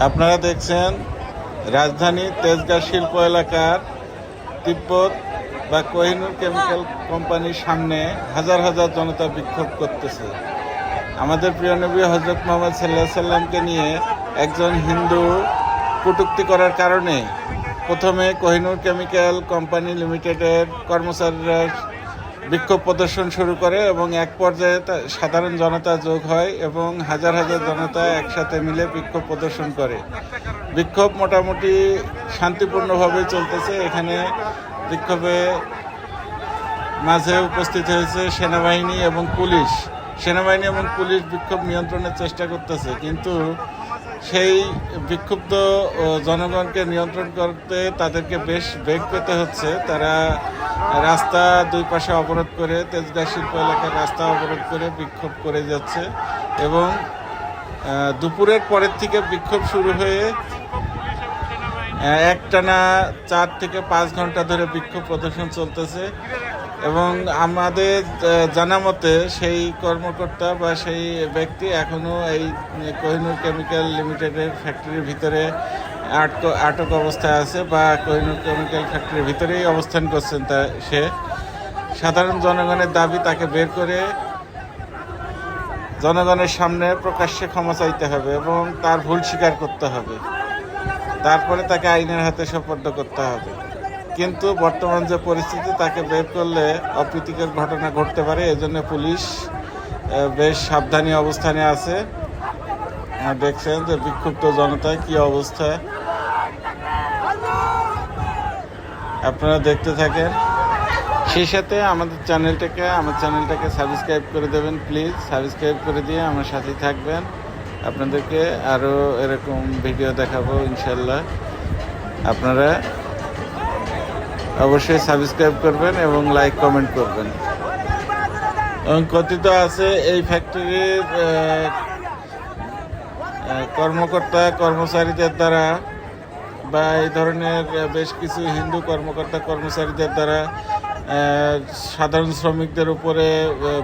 আপনারা দেখছেন রাজধানী তেজগাঁ শিল্প এলাকার তিব্বত বা কোহিনুর কেমিক্যাল কোম্পানির সামনে হাজার হাজার জনতা বিক্ষোভ করতেছে। আমাদের প্রিয় নবী হযরত মুহাম্মদ সাল্লাল্লাহু আলাইহি সাল্লামকে নিয়ে একজন হিন্দু কটূক্তি করার কারণে প্রথমে কোহিনুর কেমিক্যাল কোম্পানি লিমিটেডের কর্মচারীরা বিক্ষোভ প্রদর্শন শুরু করে এবং এক পর্যায়ে সাধারণ জনতা যোগ হয় এবং হাজার হাজার জনতা একসাথে মিলে বিক্ষোভ প্রদর্শন করে। বিক্ষোভ মোটামুটি শান্তিপূর্ণভাবে চলতেছে। এখানে বিক্ষোভে মাঝে উপস্থিত হয়েছে সেনাবাহিনী এবং পুলিশ। সেনাবাহিনী এবং পুলিশ বিক্ষোভ নিয়ন্ত্রণের চেষ্টা করতেছে, কিন্তু সেই বিক্ষুব্ধ জনগণকে নিয়ন্ত্রণ করতে তাদেরকে বেশ বেগ পেতে হচ্ছে। তারা রাস্তা দুই পাশে অবরোধ করে, তেজগাঁ শিল্প এলাকার রাস্তা অবরোধ করে বিক্ষোভ করে যাচ্ছে এবং দুপুরের পরের থেকে বিক্ষোভ শুরু হয়ে একটানা 4 থেকে 5 ঘন্টা ধরে বিক্ষোভ প্রদর্শন চলতেছে এবং আমাদের জানা মতে সেই কর্মকর্তা বা সেই ব্যক্তি এখনও এই কোহিনুর কেমিক্যাল লিমিটেডের ফ্যাক্টরির ভিতরে আটক অবস্থায় আছে বা কোহিনুর কেমিক্যাল ফ্যাক্টরির ভিতরেই অবস্থান করছেন। সে সাধারণ জনগণের দাবি তাকে বের করে জনগণের সামনে প্রকাশ্যে ক্ষমা চাইতে হবে এবং তার ভুল স্বীকার করতে হবে, তারপরে তাকে আইনের হাতে সোপর্দ করতে হবে। কিন্তু বর্তমান যে পরিস্থিতি, তাকে বের করলে অপ্রীতিকর ঘটনা ঘটতে পারে, এজন্য পুলিশ বেশ সাবধানী অবস্থানে আছে। দেখছেন যে বিক্ষুব্ধ জনতায় কি অবস্থা, আপনারা দেখতে থাকেন। সেই সাথে আমার চ্যানেলটাকে সাবস্ক্রাইব করে দেবেন প্লিজ। সাবস্ক্রাইব করে দিয়ে আমার সাথে থাকবেন। আপনাদেরকে আরও এরকম ভিডিও দেখাবো ইনশাল্লাহ। আপনারা অবশ্যই সাবস্ক্রাইব করবেন এবং লাইক কমেন্ট করবেন। এবং কথিত আছে এই ফ্যাক্টরির কর্মকর্তা কর্মচারীদের দ্বারা বা এই ধরনের বেশ কিছু হিন্দু কর্মকর্তা কর্মচারীদের দ্বারা সাধারণ শ্রমিকদের উপরে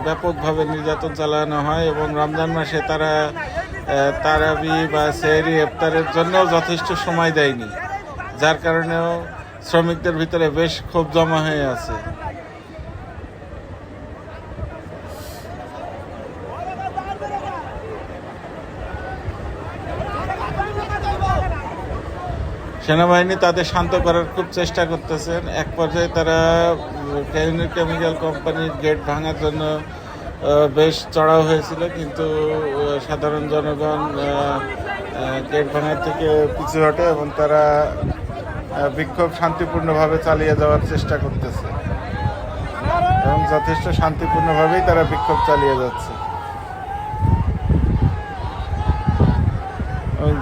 ব্যাপকভাবে নির্যাতন চালানো হয় এবং রমজান মাসে তারা তারাবি বা সেহরি ইফতারের জন্য যথেষ্ট সময় দেয়নি, যার কারণেও শ্রমিকদের ভিতরে বেশ ক্ষোভ জমা হয়ে আছে। সেনাবাহিনী তাদের শান্ত করার খুব চেষ্টা করতেছেন। এক পর্যায়ে তারা কোহিনুর কেমিক্যাল কোম্পানির গেট ভাঙার জন্য বেশ চড়াও হয়েছিল, কিন্তু সাধারণ জনগণ গেট ভাঙার থেকে পিছু হটে এবং তারা বিক্ষোভ শান্তিপূর্ণভাবে চালিয়ে যাওয়ার চেষ্টা করতেছে এবং যথেষ্ট শান্তিপূর্ণভাবেই তারা বিক্ষোভ চালিয়ে যাচ্ছে।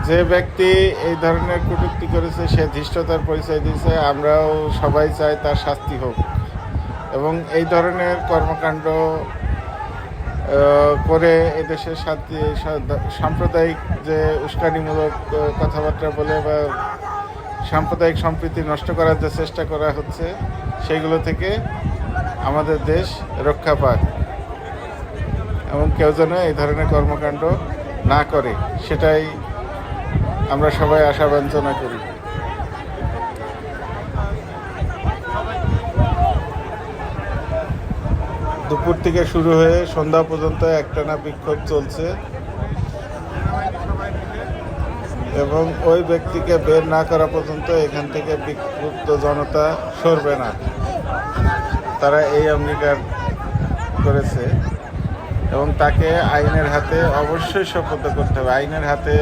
যে ব্যক্তি এই ধরনের কটূক্তি করেছে সে ধৃষ্টতার পরিচয় দিয়েছে। আমরাও সবাই চাই তার শাস্তি হোক এবং এই ধরনের কর্মকাণ্ড করে এদেশের সাম্প্রদায়িক যে উস্কানিমূলক কথাবার্তা বলে বা সাম্প্রদায়িক সম্প্রীতি নষ্ট করার যে চেষ্টা করা হচ্ছে, সেইগুলো থেকে আমাদের দেশ রক্ষা পাক এবং কেউ যেন এই ধরনের কর্মকাণ্ড না করে, সেটাই আমরা সবাই আশা বাঞ্ছনা করি। দুপুর থেকে শুরু হয়ে সন্ধ্যা পর্যন্ত একটানা বিক্ষোভ চলছে এবং ওই ব্যক্তিকে বের না করা পর্যন্ত এখান থেকে বিক্ষুব্ধ জনতা সরবে না। তারা এই অঙ্গীকার করেছে এবং তাকে আইনের হাতে অবশ্যই সোপর্দ করতে হবে। আইনের হাতে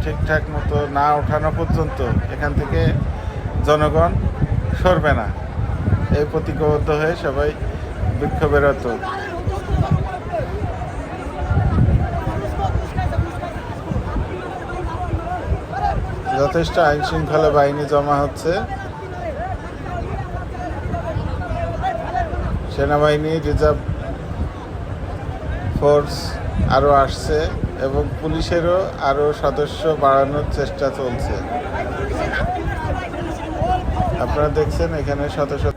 ঠিকঠাক মতো না ওঠানো পর্যন্ত এখান থেকে জনগণ সরবে না। এই প্রতিজ্ঞাবদ্ধ হয়ে সবাই বিক্ষোভরত। যথেষ্ট আইন শৃঙ্খলা বাহিনী জমা হচ্ছে, সেনাবাহিনী, রিজার্ভ ফোর্স আরও আসছে এবং পুলিশেরও আরও সদস্য বাড়ানোর চেষ্টা চলছে। আপনারা দেখছেন এখানে শত শত